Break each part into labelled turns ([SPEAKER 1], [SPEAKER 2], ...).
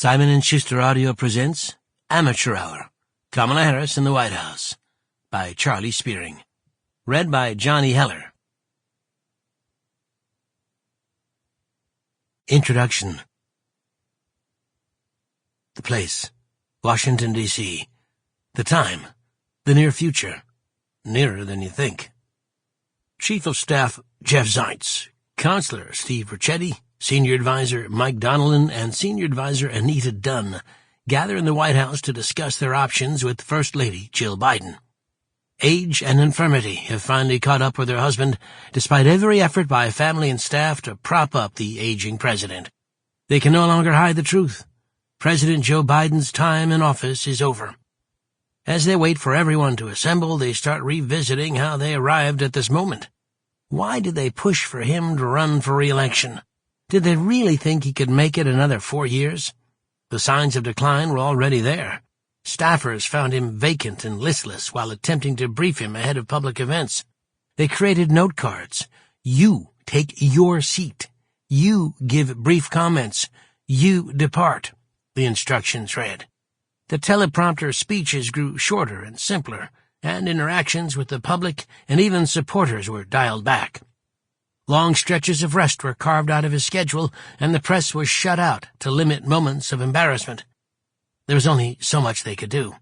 [SPEAKER 1] Simon & Schuster Audio presents Amateur Hour, Kamala Harris in the White House, by Charlie Spiering. Read by Johnny Heller. Introduction. The place, Washington, D.C. The time, the near future, nearer than you think. Chief of Staff Jeff Zients, Counselor Steve Ricchetti, Senior Advisor Mike Donellan, and Senior Advisor Anita Dunn gather in the White House to discuss their options with First Lady Jill Biden. Age and infirmity have finally caught up with her husband, despite every effort by family and staff to prop up the aging president. They can no longer hide the truth. President Joe Biden's time in office is over. As they wait for everyone to assemble, they start revisiting how they arrived at this moment. Why did they push for him to run for re-election? Did they really think he could make it another 4 years? The signs of decline were already there. Staffers found him vacant and listless while attempting to brief him ahead of public events. They created note cards. You take your seat. You give brief comments. You depart, the instructions read. The teleprompter speeches grew shorter and simpler, and interactions with the public and even supporters were dialed back. Long stretches of rest were carved out of his schedule, and the press was shut out to limit moments of embarrassment. There was only so much they could do.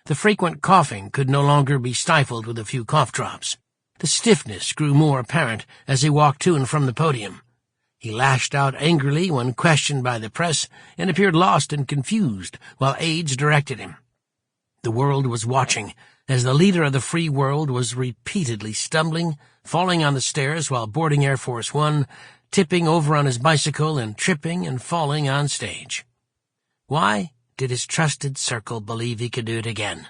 [SPEAKER 1] The frequent coughing could no longer be stifled with a few cough drops. The stiffness grew more apparent as he walked to and from the podium. He lashed out angrily when questioned by the press and appeared lost and confused while aides directed him. The world was watching as the leader of the free world was repeatedly stumbling, falling on the stairs while boarding Air Force One, tipping over on his bicycle, and tripping and falling on stage. Why did his trusted circle believe he could do it again?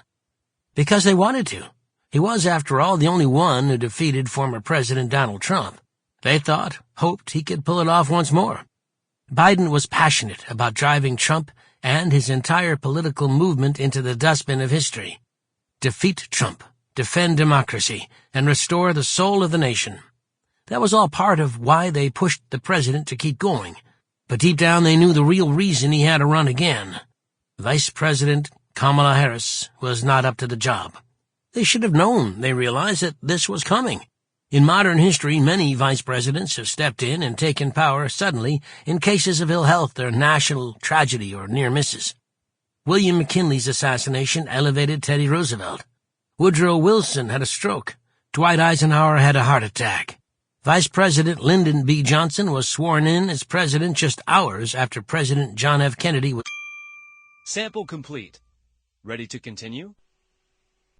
[SPEAKER 1] Because they wanted to. He was, after all, the only one who defeated former President Donald Trump. They thought, hoped he could pull it off once more. Biden was passionate about driving Trump and his entire political movement into the dustbin of history. Defeat Trump, defend democracy, and restore the soul of the nation. That was all part of why they pushed the president to keep going. But deep down they knew the real reason he had to run again. Vice President Kamala Harris was not up to the job. They should have known, they realized, that this was coming. In modern history, many vice presidents have stepped in and taken power suddenly in cases of ill health or national tragedy or near misses. William McKinley's assassination elevated Teddy Roosevelt. Woodrow Wilson had a stroke. Dwight Eisenhower had a heart attack. Vice President Lyndon B. Johnson was sworn in as president just hours after President John F. Kennedy was...
[SPEAKER 2] Sample complete. Ready to continue?